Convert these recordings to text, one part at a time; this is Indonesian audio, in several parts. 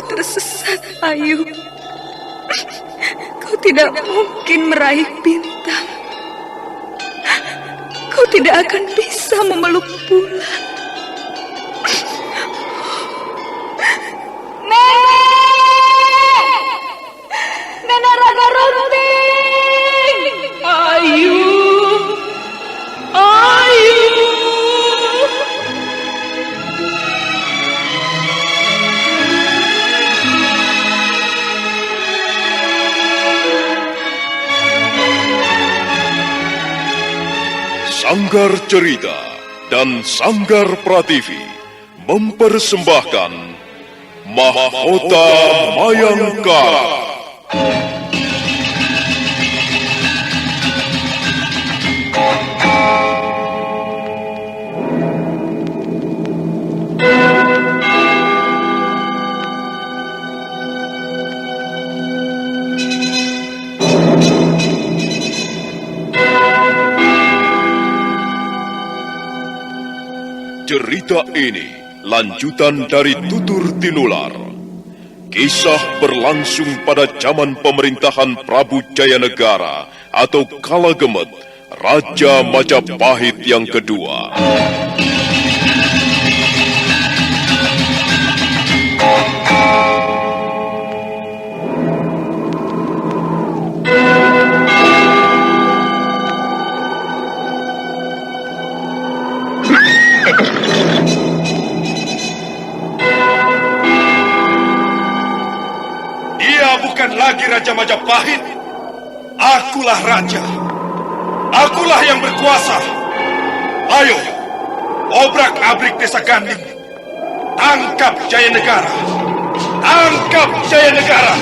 tersesat, Ayu. Kau tidak mungkin meraih bintang. Kau tidak akan bisa memeluk bulan. Nenek Raga Runting! Ayu! Ayu! Sanggar Cerita dan Sanggar Prativi mempersembahkan Mahkota Mayangkara. Cerita ini lanjutan dari Tutur Tinular. Kisah berlangsung pada zaman pemerintahan Prabu Jayanegara atau Kalagemet, Raja Majapahit yang kedua. Bukan lagi Raja Majapahit. Akulah raja. Akulah yang berkuasa. Ayo, obrak-abrik desa Ganding. Tangkap Jayanegara. Tangkap Jayanegara.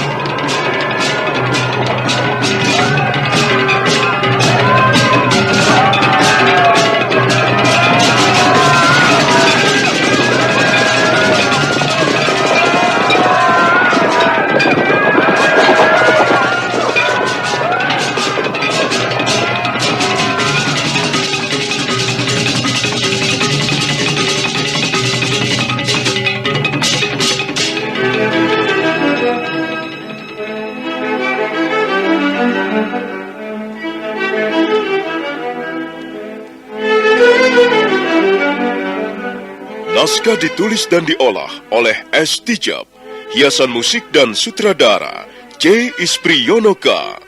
Naskah ditulis dan diolah oleh S. Tijab, hiasan musik dan sutradara C. Ispriyonoka.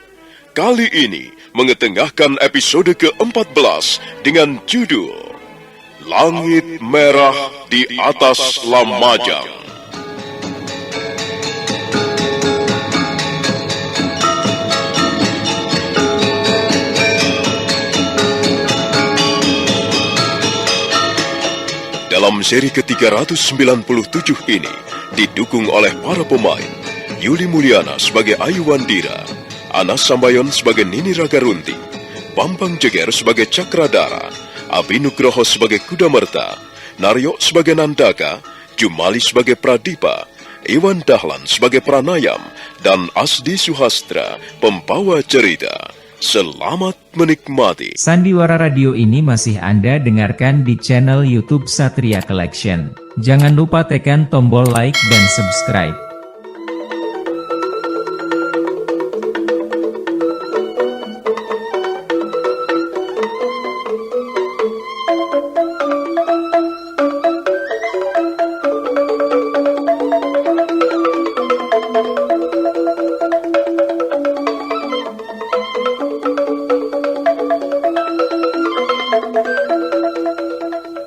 Kali ini mengetengahkan episode ke-14 dengan judul Langit Merah di Atas Lamajang. Dalam seri ke-397 ini didukung oleh para pemain Yuli Mulyana sebagai Ayu Wandira, Anas Sambayon sebagai Nini Raga Runting, Bambang Jeger sebagai Cakradara, Abi Nugroho sebagai Kudamerta, Naryo sebagai Nandaka, Jumali sebagai Pradipa, Iwan Dahlan sebagai Pranayam, dan Asdi Suhastra pembawa cerita. Selamat menikmati. Sandiwara Radio ini masih Anda dengarkan di channel YouTube Satria Collection. Jangan lupa tekan tombol like dan subscribe.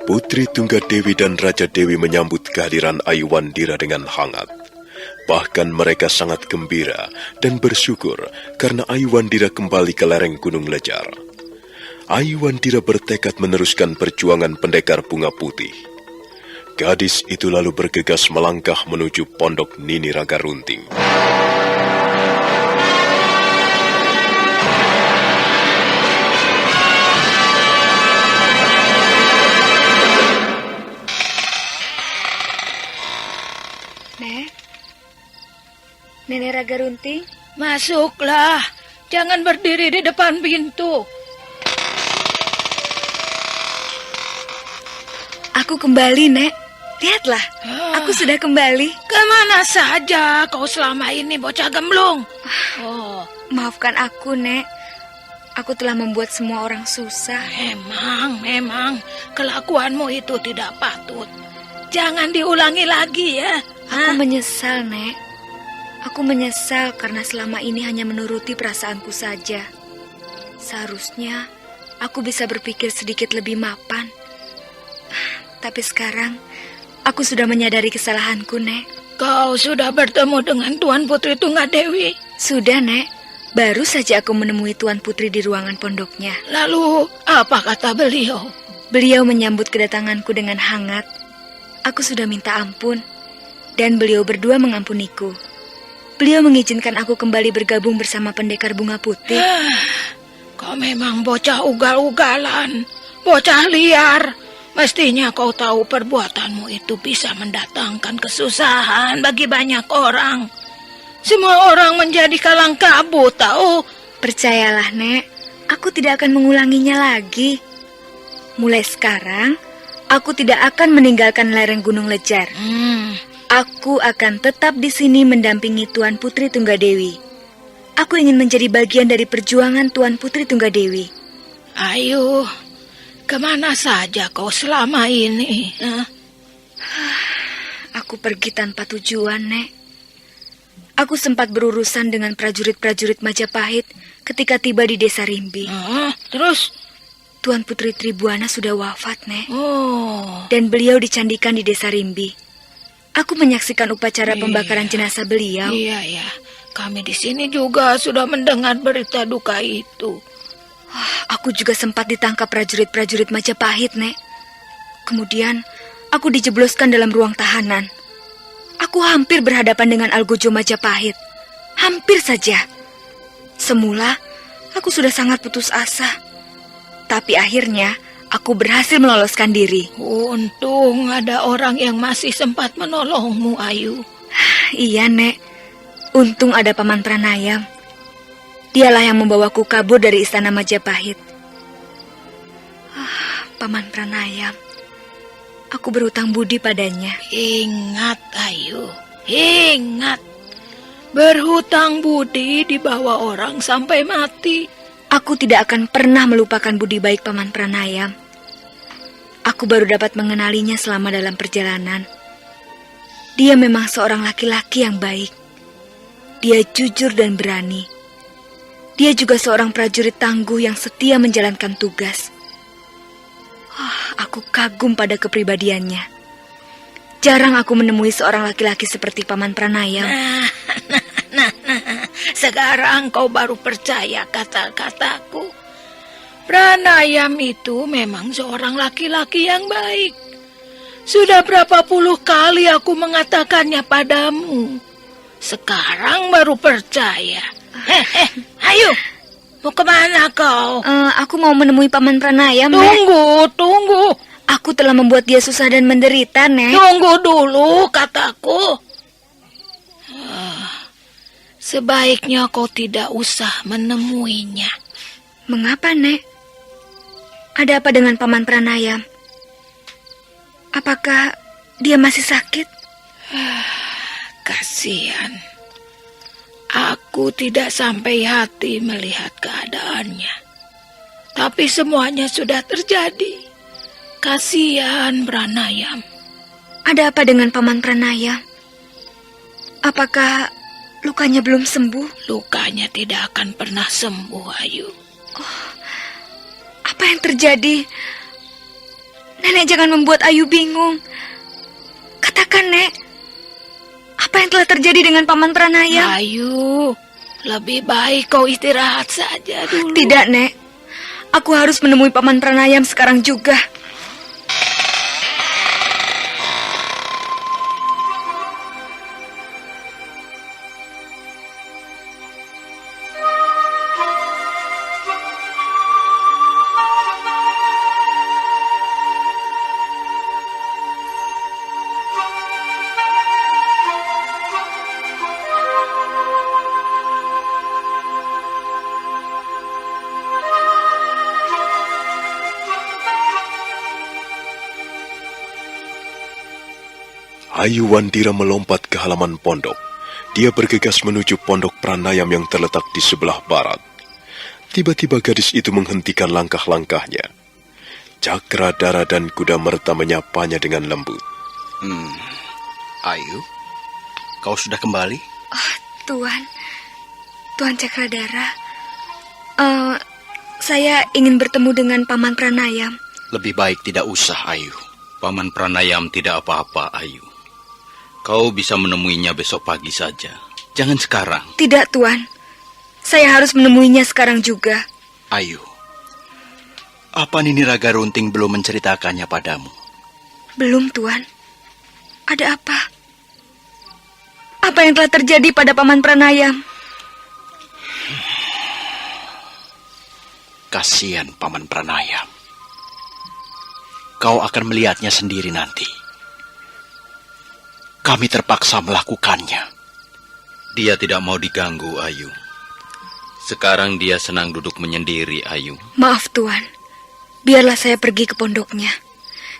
Putri Tunggadewi dan Raja Dewi menyambut kehadiran Ayu Wandira dengan hangat. Bahkan mereka sangat gembira dan bersyukur karena Ayu Wandira kembali ke lereng Gunung Lejar. Ayu Wandira bertekad meneruskan perjuangan pendekar bunga putih. Gadis itu lalu bergegas melangkah menuju pondok Nini Raga Runting. Nenek Raga Runting, masuklah. Jangan berdiri di depan pintu. Aku kembali, Nek. Lihatlah, aku sudah kembali. Kemana saja kau selama ini, bocah gemblung? Oh, Maafkan aku, Nek. Aku telah membuat semua orang susah. memang kelakuanmu itu tidak patut. Jangan diulangi lagi ya. Aku menyesal, Nek. Aku menyesal karena selama ini hanya menuruti perasaanku saja. Seharusnya aku bisa berpikir sedikit lebih mapan. Tapi sekarang aku sudah menyadari kesalahanku, Nek. Kau sudah bertemu dengan Tuan Putri Tunggadewi? Sudah, Nek. Baru saja aku menemui Tuan Putri di ruangan pondoknya. Lalu apa kata beliau? Beliau menyambut kedatanganku dengan hangat. Aku sudah minta ampun, dan beliau berdua mengampuniku. Beliau mengizinkan aku kembali bergabung bersama pendekar bunga putih. Kau memang bocah ugal-ugalan, bocah liar. Mestinya kau tahu perbuatanmu itu bisa mendatangkan kesusahan bagi banyak orang. Semua orang menjadi kalang kabut, tahu? Percayalah, Nek, aku tidak akan mengulanginya lagi. Mulai sekarang, aku tidak akan meninggalkan lereng Gunung Lejar. Aku akan tetap di sini mendampingi Tuan Putri Tunggadewi. Aku ingin menjadi bagian dari perjuangan Tuan Putri Tunggadewi. Ayo, kemana saja kau selama ini? Aku pergi tanpa tujuan, Nek. Aku sempat berurusan dengan prajurit-prajurit Majapahit ketika tiba di desa Rimbi. Terus? Tuan Putri Tribuana sudah wafat, Nek. Oh. Dan beliau dicandikan di desa Rimbi. Aku menyaksikan upacara pembakaran jenazah beliau. Iya. Kami di sini juga sudah mendengar berita duka itu. Aku juga sempat ditangkap prajurit-prajurit Majapahit, Nek. Kemudian, aku dijebloskan dalam ruang tahanan. Aku hampir berhadapan dengan Algojo Majapahit. Hampir saja. Semula, aku sudah sangat putus asa. Tapi akhirnya, aku berhasil meloloskan diri. Untung ada orang yang masih sempat menolongmu, Ayu. Iya, Nek. Untung ada Paman Pranayam. Dialah yang membawaku kabur dari istana Majapahit. Paman Pranayam. Aku berhutang budi padanya. Ingat, Ayu. Ingat. Berhutang budi dibawa orang sampai mati. Aku tidak akan pernah melupakan budi baik Paman Pranayam. Aku baru dapat mengenalinya selama dalam perjalanan. Dia memang seorang laki-laki yang baik. Dia jujur dan berani. Dia juga seorang prajurit tangguh yang setia menjalankan tugas. Aku kagum pada kepribadiannya. Jarang aku menemui seorang laki-laki seperti Paman Pranayam. Nah, sekarang kau baru percaya kata-kataku. Pranayam itu memang seorang laki-laki yang baik. Sudah berapa puluh kali aku mengatakannya padamu. Sekarang baru percaya. Ayo, mau kemana kau? Aku mau menemui Paman Pranayam, Nek. Tunggu. Aku telah membuat dia susah dan menderita, Nek. Tunggu dulu, kataku. Sebaiknya kau tidak usah menemuinya. Mengapa, Nek? Ada apa dengan Paman Pranayam? Apakah dia masih sakit? Kasihan. Aku tidak sampai hati melihat keadaannya. Tapi semuanya sudah terjadi. Kasihan Pranayam. Ada apa dengan Paman Pranayam? Apakah lukanya belum sembuh? Lukanya tidak akan pernah sembuh, Ayu. Apa yang terjadi? Nenek jangan membuat Ayu bingung. Katakan, Nek. Apa yang telah terjadi dengan Paman Pranayam? Ayu, lebih baik kau istirahat saja dulu. Tidak, Nek. Aku harus menemui Paman Pranayam sekarang juga. Ayu Wandira melompat ke halaman pondok. Dia bergegas menuju pondok pranayam yang terletak di sebelah barat. Tiba-tiba gadis itu menghentikan langkah-langkahnya. Cakradara dan kuda merta menyapanya dengan lembut. Ayu, kau sudah kembali? Tuan Cakradara. Saya ingin bertemu dengan Paman Pranayam. Lebih baik tidak usah, Ayu. Paman Pranayam tidak apa-apa, Ayu. Kau bisa menemuinya besok pagi saja. Jangan sekarang. Tidak, Tuan. Saya harus menemuinya sekarang juga. Ayu, apa Nini Raga Runting belum menceritakannya padamu? Belum, Tuan. Ada apa? Apa yang telah terjadi pada Paman Pranayam? Kasihan Paman Pranayam. Kau akan melihatnya sendiri nanti. Kami terpaksa melakukannya. Dia tidak mau diganggu, Ayu. Sekarang dia senang duduk menyendiri, Ayu. Maaf, Tuan. Biarlah saya pergi ke pondoknya.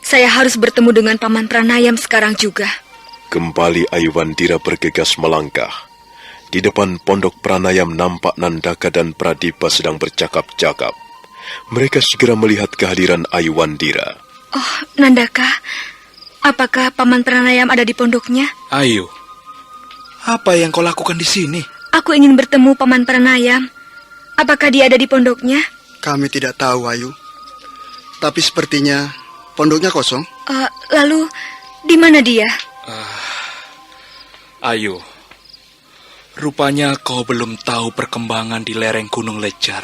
Saya harus bertemu dengan Paman Pranayam sekarang juga. Kembali Ayu Wandira bergegas melangkah. Di depan pondok pranayam nampak Nandaka dan Pradipa sedang bercakap-cakap. Mereka segera melihat kehadiran Ayu Wandira. Oh, Nandaka, apakah Paman Pranayam ada di pondoknya? Ayu, apa yang kau lakukan di sini? Aku ingin bertemu Paman Pranayam. Apakah dia ada di pondoknya? Kami tidak tahu, Ayu. Tapi sepertinya pondoknya kosong. Lalu, di mana dia? Ayu, rupanya kau belum tahu perkembangan di lereng Gunung Lejar.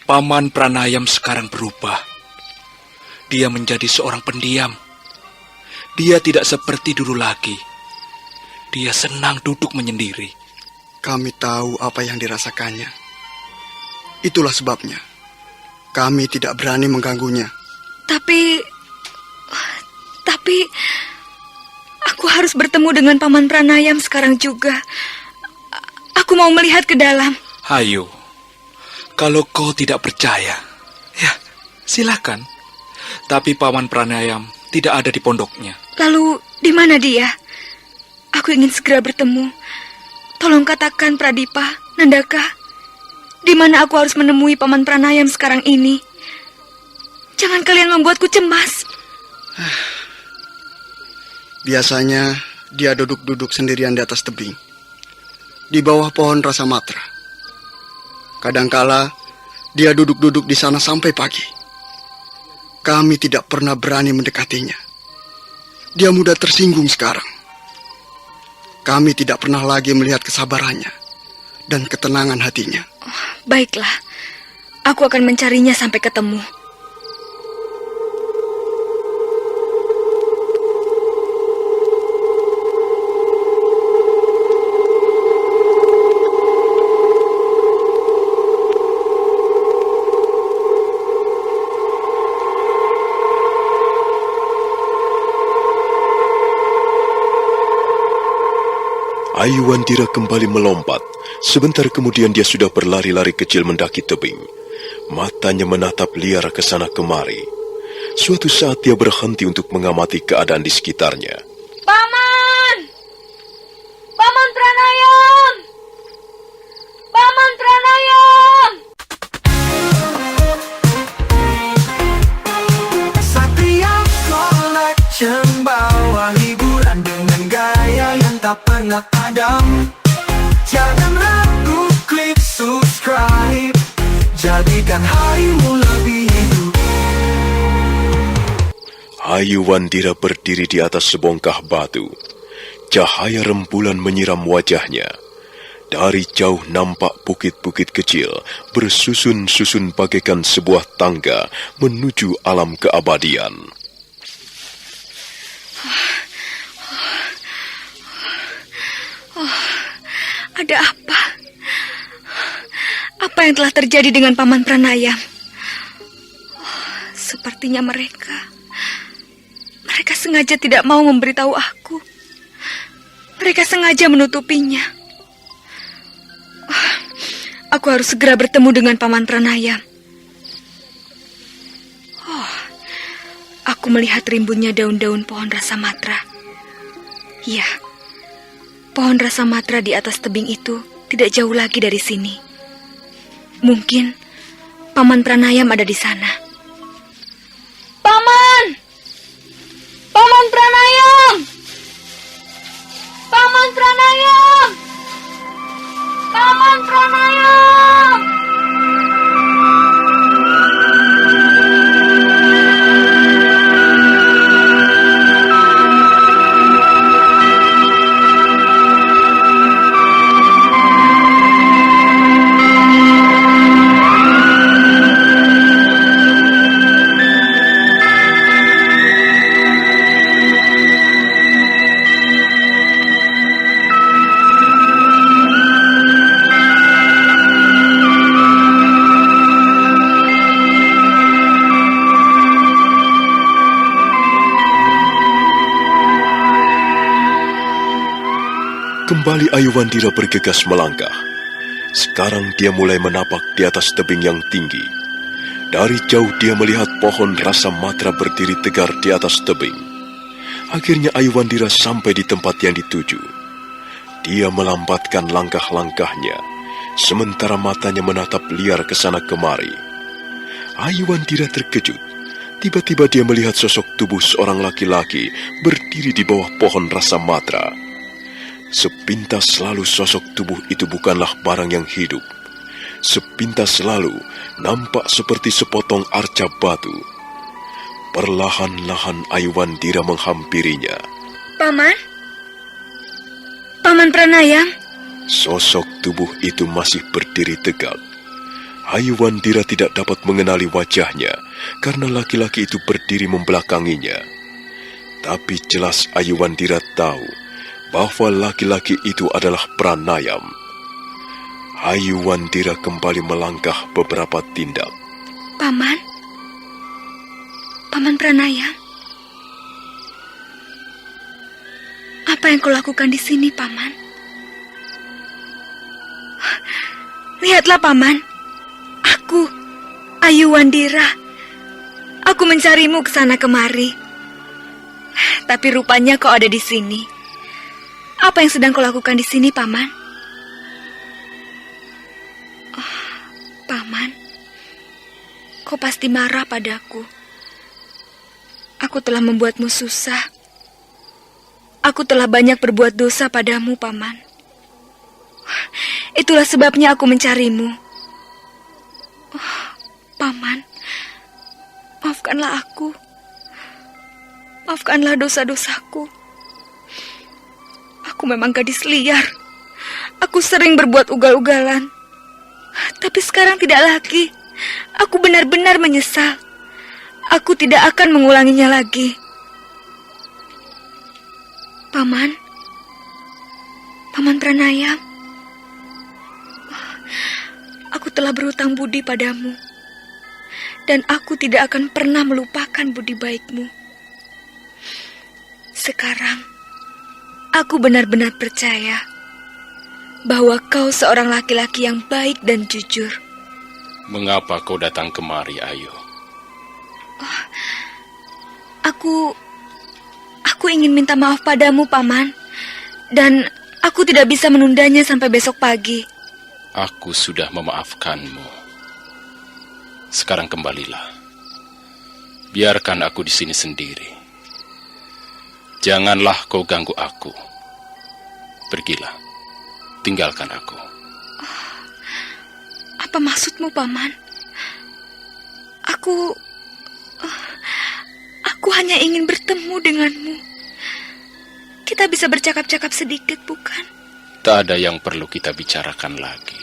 Paman Pranayam sekarang berubah. Dia menjadi seorang pendiam. Dia tidak seperti dulu lagi. Dia senang duduk menyendiri. Kami tahu apa yang dirasakannya. Itulah sebabnya kami tidak berani mengganggunya. Tapi aku harus bertemu dengan Paman Pranayam sekarang juga. Aku mau melihat ke dalam. Ayu, kalau kau tidak percaya, ya silakan. Tapi Paman Pranayam tidak ada di pondoknya. Lalu di mana dia? Aku ingin segera bertemu. Tolong katakan, Pradipa, Nandaka, di mana aku harus menemui Paman Pranayam sekarang ini? Jangan kalian membuatku cemas. Biasanya dia duduk-duduk sendirian di atas tebing, di bawah pohon rasa matra. Kadangkala dia duduk-duduk di sana sampai pagi. Kami tidak pernah berani mendekatinya. Dia mudah tersinggung sekarang. Kami tidak pernah lagi melihat kesabarannya dan ketenangan hatinya. Baiklah, aku akan mencarinya sampai ketemu. Ayu Wandira kembali melompat. Sebentar kemudian dia sudah berlari-lari kecil mendaki tebing. Matanya menatap liar ke sana kemari. Suatu saat dia berhenti untuk mengamati keadaan di sekitarnya. Paman! Paman Pranayam! Paman Pranayam! Satria Collection bawa hiburan dengan gaya yang tak pernah padam. Jangan ragu, klik subscribe. Jadikan harimu lebih hidup. Ayu Wandira berdiri di atas sebongkah batu. Cahaya rembulan menyiram wajahnya. Dari jauh nampak bukit-bukit kecil bersusun-susun bagaikan sebuah tangga menuju alam keabadian. Ada apa? Apa yang telah terjadi dengan Paman Pranayam? Sepertinya mereka sengaja tidak mau memberitahu aku. Mereka sengaja menutupinya. Aku harus segera bertemu dengan Paman Pranayam. Aku melihat rimbunnya daun-daun pohon rasa matra. Ya, pohon rasa matra di atas tebing itu tidak jauh lagi dari sini. Mungkin Paman Pranayam ada di sana. Paman! Paman Pranayam! Paman Pranayam! Paman Pranayam! Kembali Ayuwandira bergegas melangkah. Sekarang dia mulai menapak di atas tebing yang tinggi. Dari jauh dia melihat pohon rasa matra berdiri tegar di atas tebing. Akhirnya Ayuwandira sampai di tempat yang dituju. Dia melambatkan langkah-langkahnya, sementara matanya menatap liar ke sana kemari. Ayuwandira terkejut. Tiba-tiba dia melihat sosok tubuh seorang laki-laki berdiri di bawah pohon rasa matra. Sepintas lalu sosok tubuh itu bukanlah barang yang hidup. Sepintas lalu nampak seperti sepotong arca batu. Perlahan-lahan Ayuwandira menghampirinya. Paman? Paman Pranayam? Sosok tubuh itu masih berdiri tegak. Ayuwandira tidak dapat mengenali wajahnya karena laki-laki itu berdiri membelakanginya. Tapi jelas Ayuwandira tahu bahwa laki-laki itu adalah Pranayam. Ayuwandira kembali melangkah beberapa tindak. Paman? Paman Pranayam? Apa yang kau lakukan di sini, Paman? Lihatlah, Paman. Aku, Ayuwandira. Aku mencarimu ke sana kemari. Tapi rupanya kau ada di sini. Apa yang sedang kau lakukan di sini, Paman? Oh, Paman, kau pasti marah padaku. Aku telah membuatmu susah. Aku telah banyak berbuat dosa padamu, Paman. Itulah sebabnya aku mencarimu. Oh, Paman, maafkanlah aku. Maafkanlah dosa-dosaku. Aku memang gadis liar. Aku sering berbuat ugal-ugalan. Tapi sekarang tidak lagi. Aku benar-benar menyesal. Aku tidak akan mengulanginya lagi. Paman? Paman Pranayam? Aku telah berhutang budi padamu. Dan aku tidak akan pernah melupakan budi baikmu. Sekarang, aku benar-benar percaya bahwa kau seorang laki-laki yang baik dan jujur. Mengapa kau datang kemari, Ayu? Oh, aku ingin minta maaf padamu, Paman. Dan aku tidak bisa menundanya sampai besok pagi. Aku sudah memaafkanmu. Sekarang kembalilah. Biarkan aku di sini sendiri. Janganlah kau ganggu aku. Pergilah, tinggalkan aku. Apa maksudmu, Paman? Aku hanya ingin bertemu denganmu. Kita bisa bercakap-cakap sedikit, bukan? Tak ada yang perlu kita bicarakan lagi.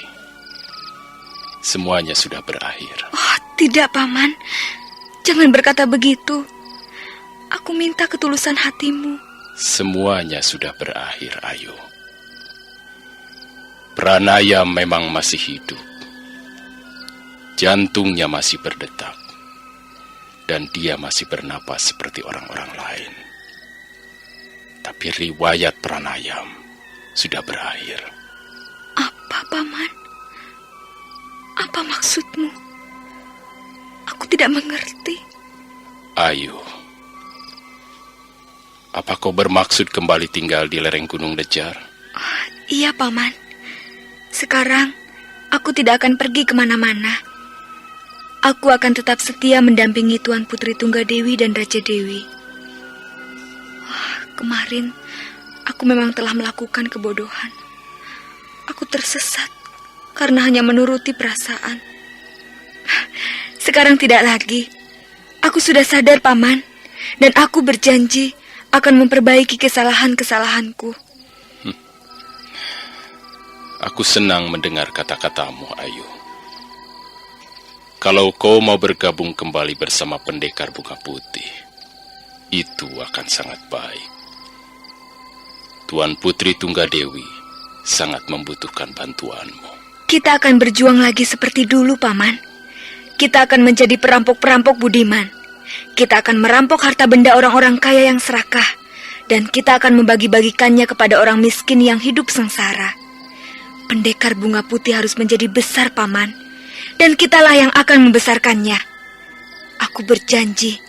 Semuanya sudah berakhir. Oh, tidak, Paman. Jangan berkata begitu. Aku minta ketulusan hatimu. Semuanya sudah berakhir, Ayu. Pranayam memang masih hidup. Jantungnya masih berdetak. Dan dia masih bernapas seperti orang-orang lain. Tapi riwayat Pranayam sudah berakhir. Apa, Paman? Apa maksudmu? Aku tidak mengerti. Ayu, Apa kau bermaksud kembali tinggal di lereng Gunung Lejar? Iya, Paman. Sekarang, aku tidak akan pergi kemana-mana. Aku akan tetap setia mendampingi Tuan Putri Tunggadewi dan Raja Dewi. Kemarin, aku memang telah melakukan kebodohan. Aku tersesat karena hanya menuruti perasaan. Sekarang tidak lagi. Aku sudah sadar, Paman, dan aku berjanji akan memperbaiki kesalahan-kesalahanku. Aku senang mendengar kata-katamu, Ayu. Kalau kau mau bergabung kembali bersama Pendekar Bunga Putih, itu akan sangat baik. Tuan Putri Tunggadewi sangat membutuhkan bantuanmu. Kita akan berjuang lagi seperti dulu, Paman. Kita akan menjadi perampok-perampok budiman. Kita akan merampok harta benda orang-orang kaya yang serakah. Dan kita akan membagi-bagikannya kepada orang miskin yang hidup sengsara. Pendekar Bunga Putih harus menjadi besar, Paman. Dan kitalah yang akan membesarkannya. Aku berjanji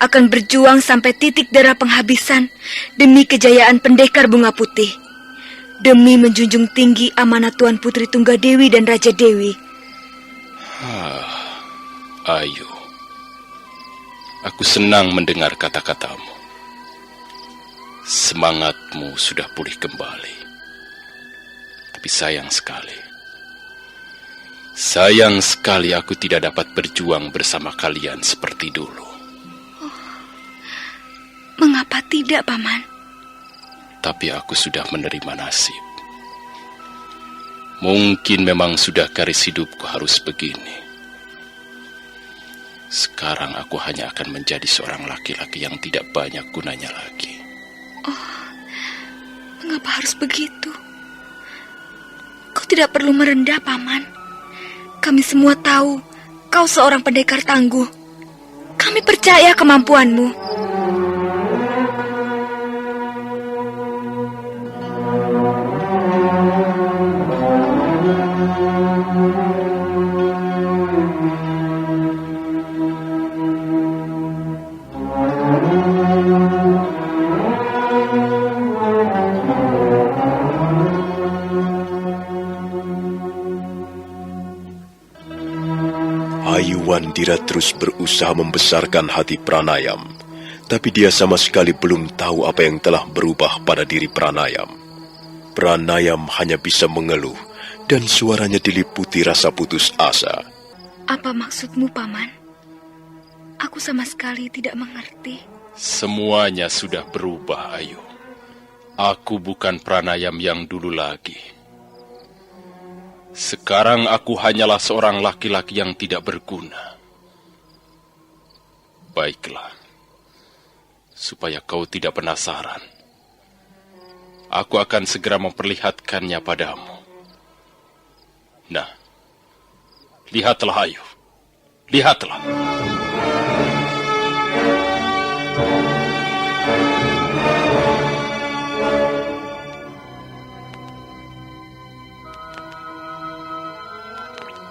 akan berjuang sampai titik darah penghabisan demi kejayaan Pendekar Bunga Putih. Demi menjunjung tinggi amanat Tuan Putri Tunggadewi dan Raja Dewi. Ayu, aku senang mendengar kata-katamu. Semangatmu sudah pulih kembali. Tapi sayang sekali aku tidak dapat berjuang bersama kalian seperti dulu. Mengapa tidak, Paman? Tapi aku sudah menerima nasib. Mungkin memang sudah garis hidupku harus begini. Sekarang aku hanya akan menjadi seorang laki-laki yang tidak banyak gunanya lagi. Mengapa harus begitu? Kau tidak perlu merendah, Paman. Kami semua tahu kau seorang pendekar tangguh. Kami percaya kemampuanmu. Ayuwandira terus berusaha membesarkan hati Pranayam, tapi dia sama sekali belum tahu apa yang telah berubah pada diri Pranayam. Pranayam hanya bisa mengeluh dan suaranya diliputi rasa putus asa. Apa maksudmu, Paman? Aku sama sekali tidak mengerti. Semuanya sudah berubah, Ayu. Aku bukan Pranayam yang dulu lagi. Sekarang aku hanyalah seorang laki-laki yang tidak berguna. Baiklah, supaya kau tidak penasaran, aku akan segera memperlihatkannya padamu. Nah, lihatlah, Ayu. Lihatlah.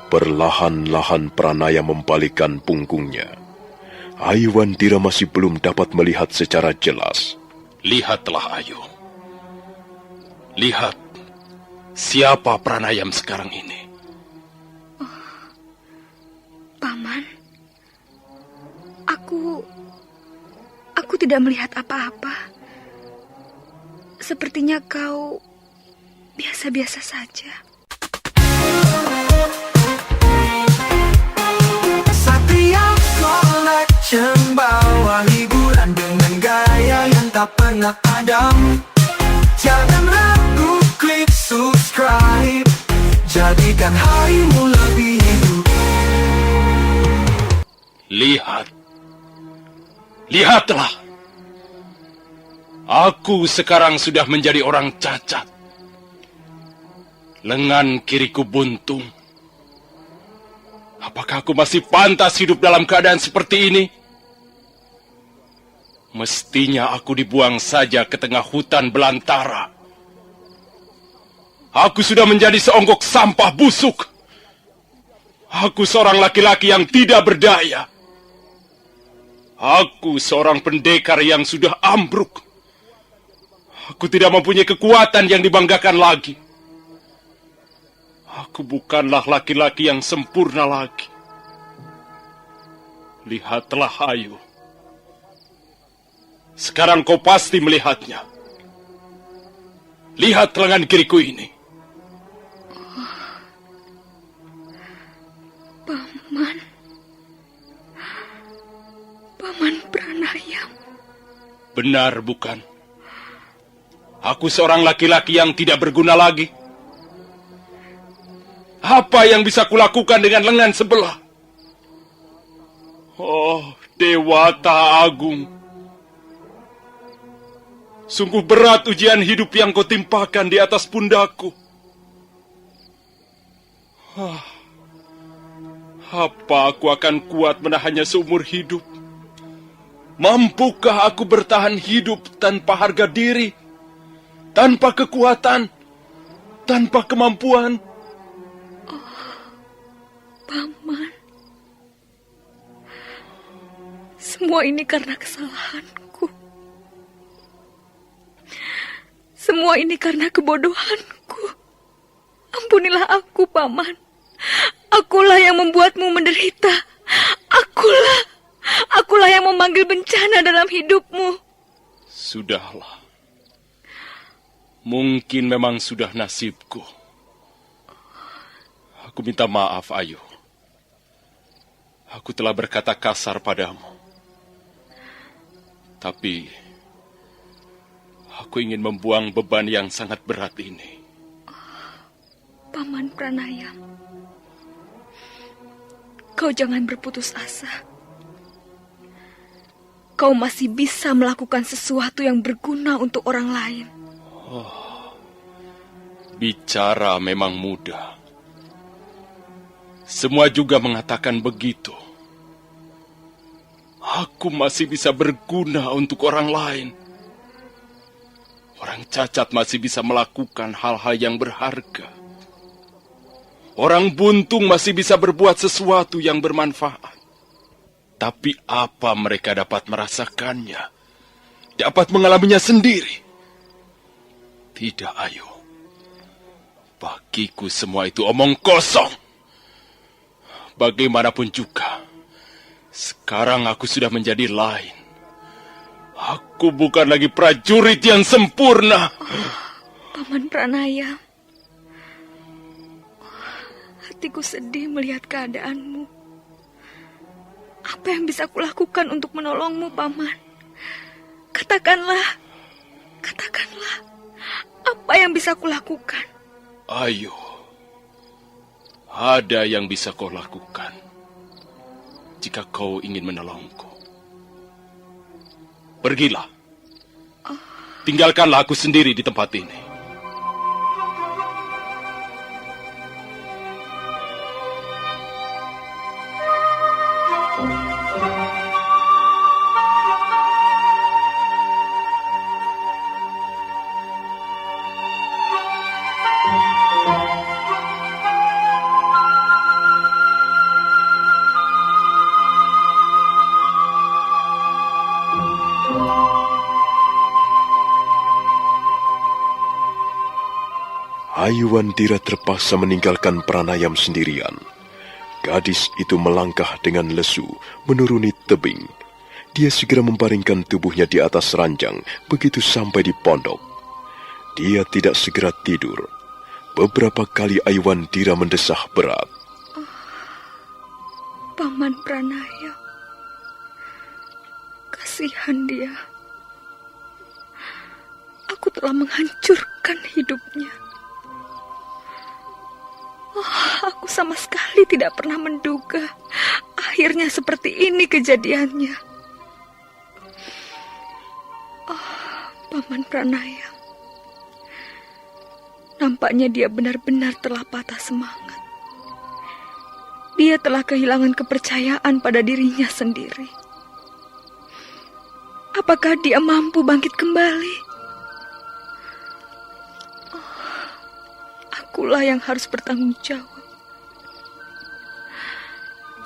Perlahan-lahan Pranaya membalikkan punggungnya. Ayuwandira masih belum dapat melihat secara jelas. Lihatlah, Ayu. Lihat, siapa Pranayam sekarang ini? Paman, aku tidak melihat apa-apa. Sepertinya kau biasa-biasa saja. Bawa hiburan dengan gaya yang tak pernah padam. Jangan ragu, klik subscribe. Jadikan harimu lebih hidup. Lihatlah. Aku sekarang sudah menjadi orang cacat. Lengan kiriku buntung. Apakah aku masih pantas hidup dalam keadaan seperti ini? Mestinya aku dibuang saja ke tengah hutan belantara. Aku sudah menjadi seonggok sampah busuk. Aku seorang laki-laki yang tidak berdaya. Aku seorang pendekar yang sudah ambruk. Aku tidak mempunyai kekuatan yang dibanggakan lagi. Aku bukanlah laki-laki yang sempurna lagi. Lihatlah Ayu. Sekarang kau pasti melihatnya. Lihat lengan kiriku ini. Paman Pranayam. Benar bukan? Aku seorang laki-laki yang tidak berguna lagi. Apa yang bisa kulakukan dengan lengan sebelah? Oh, Dewata Agung. Sungguh berat ujian hidup yang kau timpakan di atas pundakku. Apa aku akan kuat menahannya seumur hidup? Mampukah aku bertahan hidup tanpa harga diri, tanpa kekuatan, tanpa kemampuan? Paman, semua ini karena kesalahanku. Semua ini karena kebodohanku. Ampunilah aku, Paman. Akulah yang membuatmu menderita. Akulah yang memanggil bencana dalam hidupmu. Sudahlah. Mungkin memang sudah nasibku. Aku minta maaf, Ayu. Aku telah berkata kasar padamu. Tapi aku ingin membuang beban yang sangat berat ini. Paman Pranayam, kau jangan berputus asa. Kau masih bisa melakukan sesuatu yang berguna untuk orang lain. Bicara memang mudah. Semua juga mengatakan begitu. Aku masih bisa berguna untuk orang lain. Orang cacat masih bisa melakukan hal-hal yang berharga. Orang buntung masih bisa berbuat sesuatu yang bermanfaat. Tapi apa mereka dapat merasakannya? Dapat mengalaminya sendiri? Tidak, Ayu. Bagiku semua itu omong kosong. Bagaimanapun juga, sekarang aku sudah menjadi lain. Aku bukan lagi prajurit yang sempurna. Paman Pranayam, hatiku sedih melihat keadaanmu. Apa yang bisa kulakukan untuk menolongmu, Paman? Katakanlah. Apa yang bisa kulakukan? Ayo, ada yang bisa kau lakukan jika kau ingin menolongku. Pergilah. Tinggalkanlah aku sendiri di tempat ini. Ayuwandira terpaksa meninggalkan Pranayam sendirian. Gadis itu melangkah dengan lesu menuruni tebing. Dia segera membaringkan tubuhnya di atas ranjang begitu sampai di pondok. Dia tidak segera tidur. Beberapa kali Ayuwandira mendesah berat. Paman Pranayam, kasihan dia. Aku telah menghancurkan hidupnya. Aku sama sekali tidak pernah menduga akhirnya seperti ini kejadiannya. Paman Pranayam, nampaknya dia benar-benar telah patah semangat. Dia telah kehilangan kepercayaan pada dirinya sendiri. Apakah dia mampu bangkit kembali? Akulah yang harus bertanggung jawab.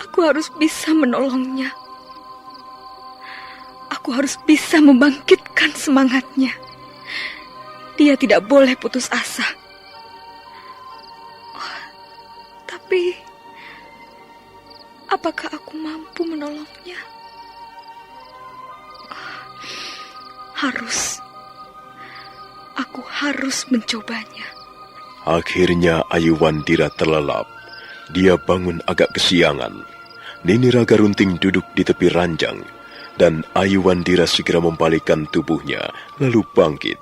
Aku harus bisa menolongnya. Aku harus bisa membangkitkan semangatnya. Dia tidak boleh putus asa. Oh, tapi, apakah aku mampu menolongnya? Aku harus mencobanya. Akhirnya Ayuwandira terlelap. Dia bangun agak kesiangan. Nini Raga Runting duduk di tepi ranjang, dan Ayuwandira segera membalikkan tubuhnya, lalu bangkit.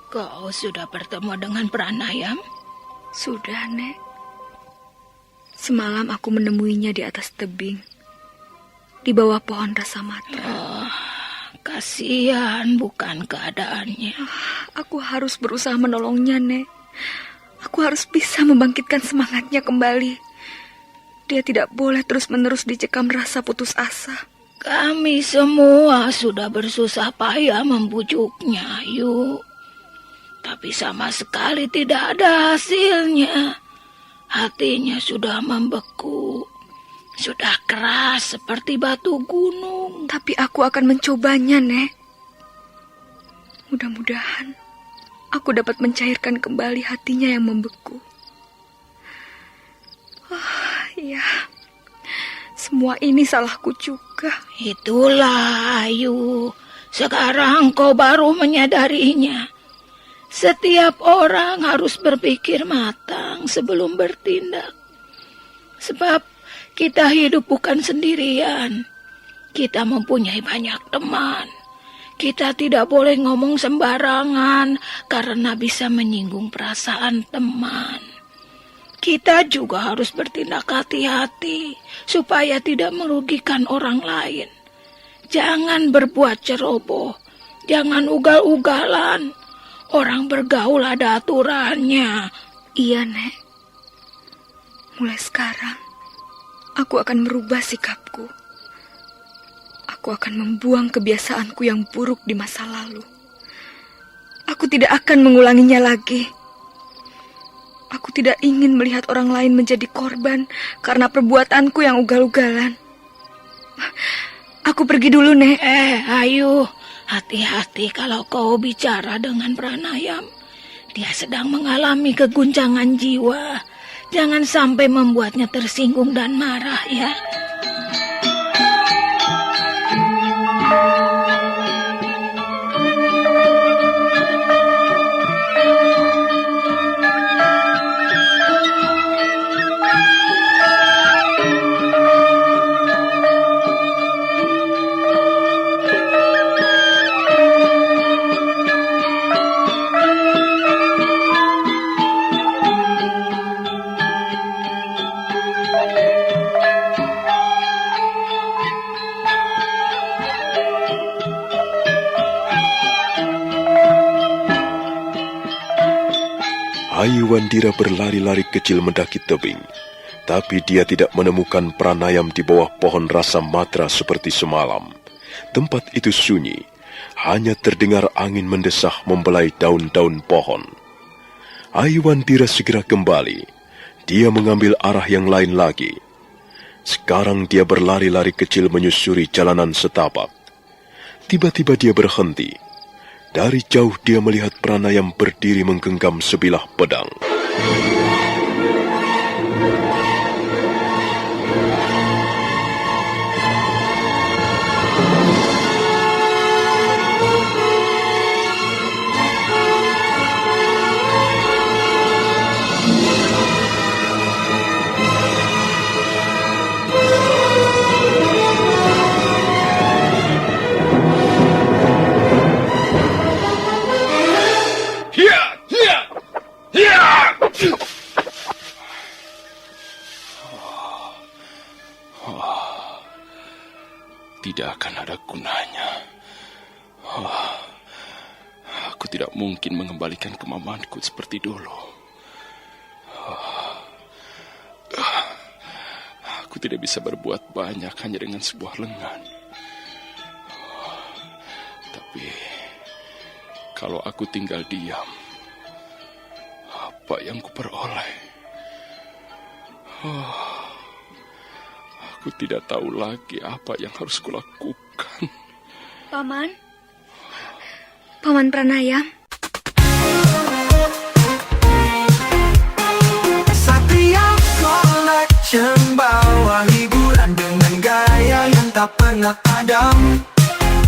Kau sudah bertemu dengan Pranayam? Sudah, Nek. Semalam aku menemuinya di atas tebing, di bawah pohon Rasamatra. Oh, kasihan bukan keadaannya. Aku harus berusaha menolongnya, Nek. Aku harus bisa membangkitkan semangatnya kembali. Dia tidak boleh terus-menerus dicekam rasa putus asa. Kami semua sudah bersusah payah membujuknya, Ayu. Tapi sama sekali tidak ada hasilnya. Hatinya sudah membeku. Sudah keras seperti batu gunung. Tapi aku akan mencobanya, Nek. Mudah-mudahan aku dapat mencairkan kembali hatinya yang membeku. Ya, semua ini salahku juga. Itulah, Ayu. Sekarang kau baru menyadarinya. Setiap orang harus berpikir matang sebelum bertindak. Sebab kita hidup bukan sendirian. Kita mempunyai banyak teman. Kita tidak boleh ngomong sembarangan karena bisa menyinggung perasaan teman. Kita juga harus bertindak hati-hati supaya tidak merugikan orang lain. Jangan berbuat ceroboh, jangan ugal-ugalan. Orang bergaul ada aturannya. Iya, Nek. Mulai sekarang, aku akan merubah sikapku. Aku akan membuang kebiasaanku yang buruk di masa lalu. Aku tidak akan mengulanginya lagi. Aku tidak ingin melihat orang lain menjadi korban karena perbuatanku yang ugal-ugalan. Aku pergi dulu, Nek. Ayu, hati-hati kalau kau bicara dengan Pranayam. Dia sedang mengalami keguncangan jiwa. Jangan sampai membuatnya tersinggung dan marah, ya. Ayuwandira berlari-lari kecil mendaki tebing, tapi dia tidak menemukan Pranayam di bawah pohon Rasamatra seperti semalam. Tempat itu sunyi, hanya terdengar angin mendesah membelai daun-daun pohon. Ayuwandira segera kembali. Dia mengambil arah yang lain lagi. Sekarang dia berlari-lari kecil menyusuri jalanan setapak. Tiba-tiba dia berhenti. Dari jauh dia melihat Pranayam berdiri menggenggam sebilah pedang. Tidak akan ada gunanya. Aku tidak mungkin mengembalikan kemampuanku seperti dulu. Aku tidak bisa berbuat banyak hanya dengan sebuah lengan. Tapi kalau aku tinggal diam, apa yang kuperoleh? Aku tidak tahu lagi apa yang harus kulakukan. Paman Pranayam. tak pernah padam.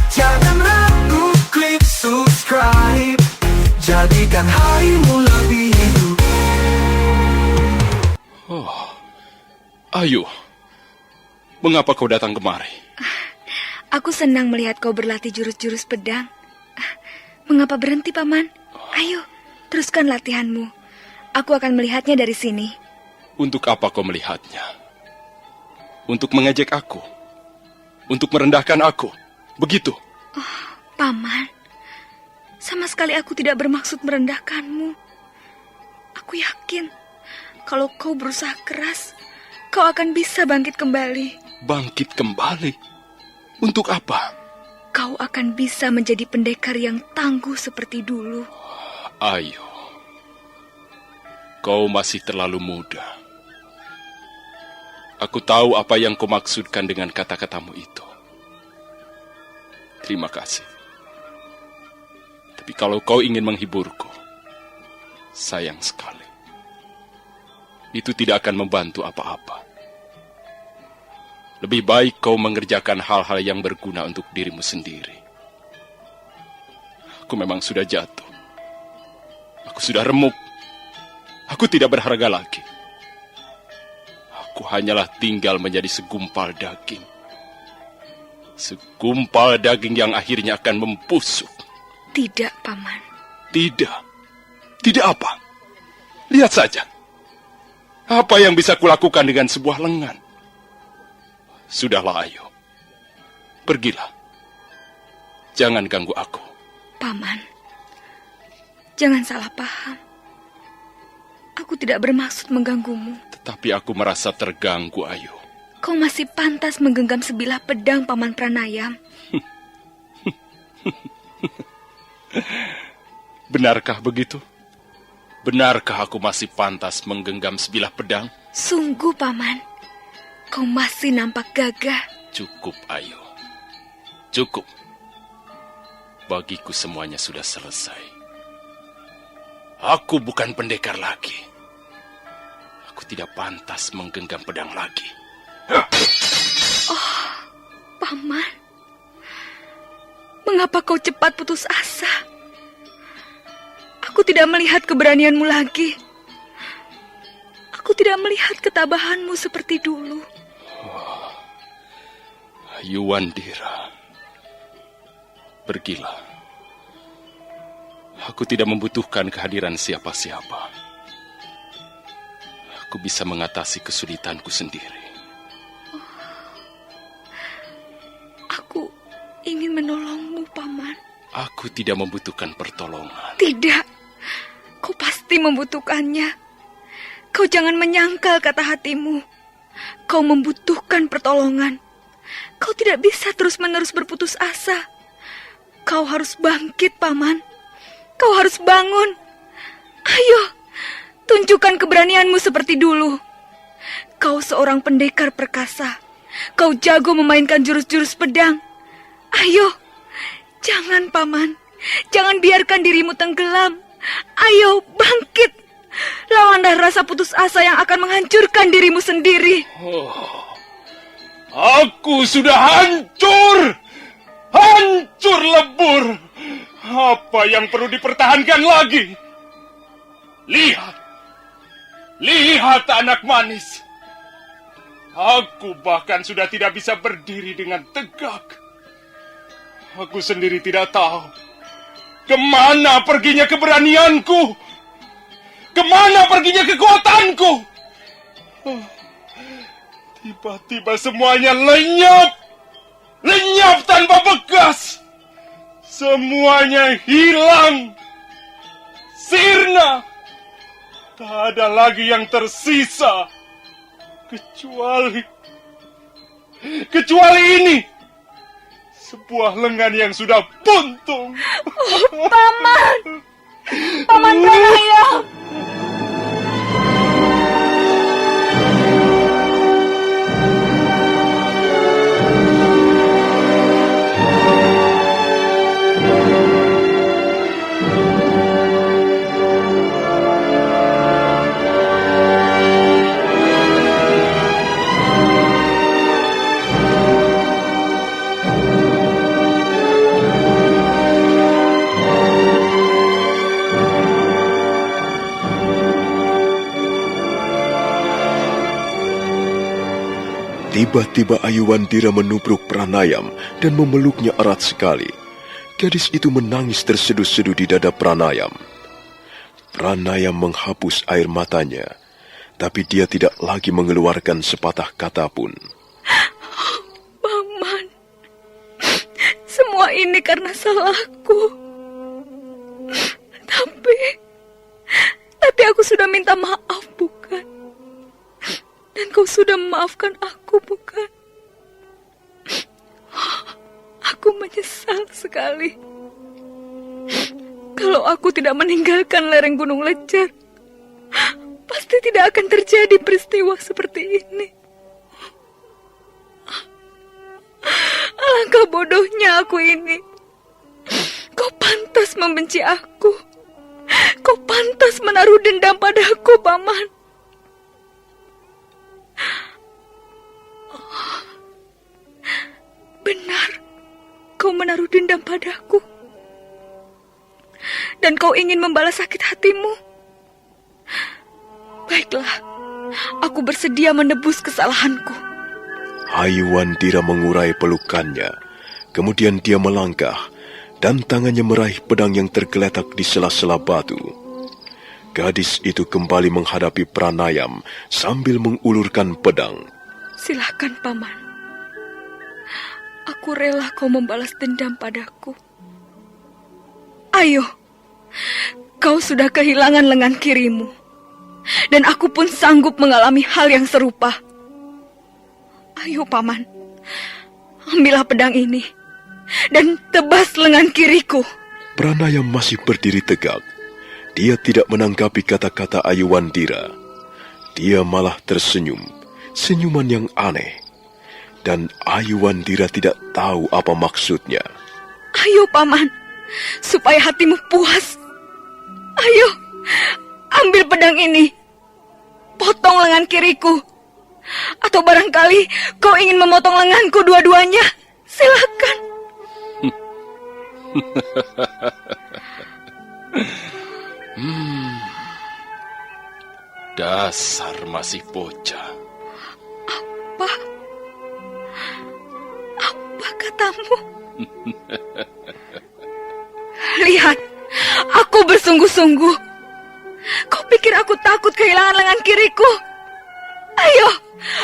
Jangan ragu, klik subscribe, jadikan harimu lebih hidup. Ayu, mengapa kau datang kemari? Aku senang melihat kau berlatih jurus-jurus pedang. Mengapa berhenti, Paman? Ayo, teruskan latihanmu. Aku akan melihatnya dari sini. Untuk apa kau melihatnya? Untuk mengejek aku? Untuk merendahkan aku? Begitu? Paman, sama sekali aku tidak bermaksud merendahkanmu. Aku yakin, kalau kau berusaha keras, kau akan bisa bangkit kembali. Bangkit kembali? Untuk apa? Kau akan bisa menjadi pendekar yang tangguh seperti dulu. Ayo, kau masih terlalu muda. Aku tahu apa yang kau maksudkan dengan kata-katamu itu. Terima kasih. Tapi kalau kau ingin menghiburku, sayang sekali. Itu tidak akan membantu apa-apa. Lebih baik kau mengerjakan hal-hal yang berguna untuk dirimu sendiri. Aku memang sudah jatuh. Aku sudah remuk. Aku tidak berharga lagi. Aku hanyalah tinggal menjadi segumpal daging. Segumpal daging yang akhirnya akan membusuk. Tidak, Paman. Tidak. Tidak apa? Lihat saja. Apa yang bisa kulakukan dengan sebuah lengan? Sudahlah, Ayu. Pergilah. Jangan ganggu aku. Paman, jangan salah paham. Aku tidak bermaksud mengganggumu. Tetapi aku merasa terganggu, Ayu. Kau masih pantas menggenggam sebilah pedang, Paman Pranayam. Benarkah begitu? Benarkah aku masih pantas menggenggam sebilah pedang? Sungguh, Paman. Kau masih nampak gagah. Cukup, Ayu. Cukup. Bagiku semuanya sudah selesai. Aku bukan pendekar lagi. Aku tidak pantas menggenggam pedang lagi. Oh, Paman. Mengapa kau cepat putus asa? Aku tidak melihat keberanianmu lagi. Aku tidak melihat ketabahanmu seperti dulu. Yuwandira, pergilah. Aku tidak membutuhkan kehadiran siapa-siapa. Aku bisa mengatasi kesulitanku sendiri. Aku ingin menolongmu, Paman. Aku tidak membutuhkan pertolongan. Tidak, kau pasti membutuhkannya. Kau jangan menyangkal kata hatimu. Kau membutuhkan pertolongan. Kau tidak bisa terus-menerus berputus asa. Kau harus bangkit, Paman. Kau harus bangun. Ayo, tunjukkan keberanianmu seperti dulu. Kau seorang pendekar perkasa. Kau jago memainkan jurus-jurus pedang. Ayo, jangan, Paman. Jangan biarkan dirimu tenggelam. Ayo, bangkit. Lawanlah rasa putus asa yang akan menghancurkan dirimu sendiri. Aku sudah hancur. Hancur lebur. Apa yang perlu dipertahankan lagi? Lihat. Lihat anak manis. Aku bahkan sudah tidak bisa berdiri dengan tegak. Aku sendiri tidak tahu kemana perginya keberanianku. Kemana perginya kekuatanku. Tiba-tiba semuanya lenyap. Lenyap tanpa bekas. Semuanya hilang. Sirna. Tak ada lagi yang tersisa. Kecuali ini. Sebuah lengan yang sudah buntung. Oh, Paman. Paman Pranayam. Tiba-tiba Ayuwandira menubruk Pranayam dan memeluknya erat sekali. Gadis itu menangis terseduh-seduh di dada Pranayam. Pranayam menghapus air matanya, tapi dia tidak lagi mengeluarkan sepatah kata pun. Paman, semua ini karena salahku. Tapi aku sudah minta maaf, bukan? Dan kau sudah memaafkan aku, bukan? Aku menyesal sekali. Kalau aku tidak meninggalkan lereng Gunung Lecer, pasti tidak akan terjadi peristiwa seperti ini. Alangkah bodohnya aku ini. Kau pantas membenci aku. Kau pantas menaruh dendam padaku, Paman. Benar, kau menaruh dendam padaku. Dan kau ingin membalas sakit hatimu. Baiklah, aku bersedia menebus kesalahanku. Ayuwandira mengurai pelukannya. Kemudian dia melangkah, dan tangannya meraih pedang yang tergeletak di sela-sela batu. Gadis itu kembali menghadapi Pranayam sambil mengulurkan pedang. Silahkan, Paman. Aku rela kau membalas dendam padaku. Ayo, kau sudah kehilangan lengan kirimu. Dan aku pun sanggup mengalami hal yang serupa. Ayo, Paman. Ambillah pedang ini dan tebas lengan kiriku. Pranayam masih berdiri tegak. Dia tidak menanggapi kata-kata Ayuwandira. Dia malah tersenyum, senyuman yang aneh. Dan Ayuwandira tidak tahu apa maksudnya. Ayo, Paman, supaya hatimu puas. Ayo, ambil pedang ini. Potong lengan kiriku. Atau barangkali kau ingin memotong lenganku dua-duanya. Silakan. Dasar masih bocah. Apa katamu? Lihat, aku bersungguh-sungguh. Kau pikir aku takut kehilangan lengan kiriku? Ayo,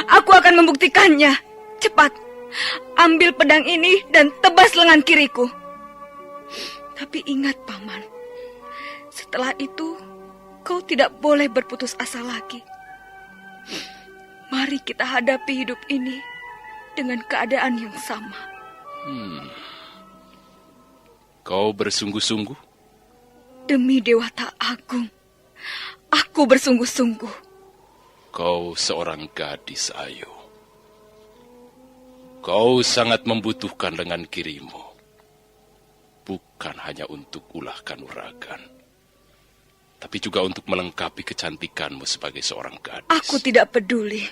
aku akan membuktikannya. Cepat, ambil pedang ini dan tebas lengan kiriku. Tapi ingat, Paman, setelah itu kau tidak boleh berputus asa lagi. Mari kita hadapi hidup ini dengan keadaan yang sama. Kau bersungguh-sungguh? Demi Dewata Agung, aku bersungguh-sungguh. Kau seorang gadis, Ayu. Kau sangat membutuhkan lengan kirimu. Bukan hanya untuk ulah kanuragan, tapi juga untuk melengkapi kecantikanmu sebagai seorang gadis. Aku tidak peduli.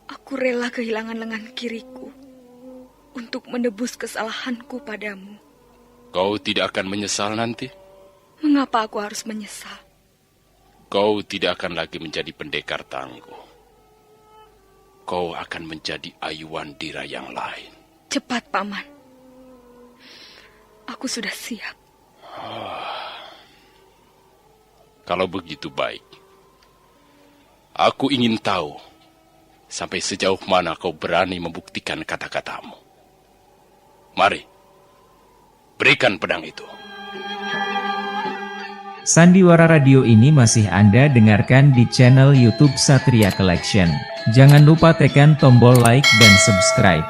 Aku rela kehilangan lengan kiriku untuk menebus kesalahanku padamu. Kau tidak akan menyesal nanti? Mengapa aku harus menyesal? Kau tidak akan lagi menjadi pendekar tangguh. Kau akan menjadi Ayuwandira yang lain. Cepat, Paman. Aku sudah siap. Kalau begitu baik. Aku ingin tahu sampai sejauh mana kau berani membuktikan kata-katamu. Mari, berikan pedang itu. Sandiwara Radio ini masih Anda dengarkan di channel YouTube Satria Collection. Jangan lupa tekan tombol like dan subscribe.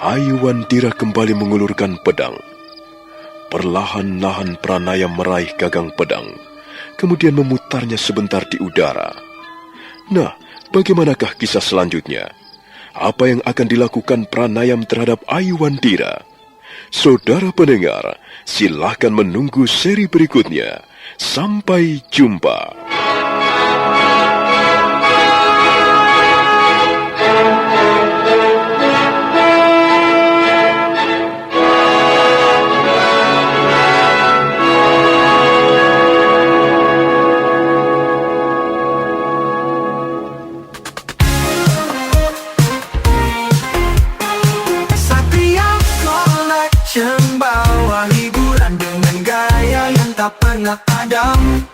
Ayuwandira kembali mengulurkan pedang. Perlahan-lahan Pranayam meraih gagang pedang, kemudian memutarnya sebentar di udara. Nah, bagaimanakah kisah selanjutnya? Apa yang akan dilakukan Pranayam terhadap Ayuwandira? Saudara pendengar, silahkan menunggu seri berikutnya. Sampai jumpa. Bawa hiburan dengan gaya yang tak pernah padam.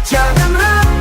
Jangan ragu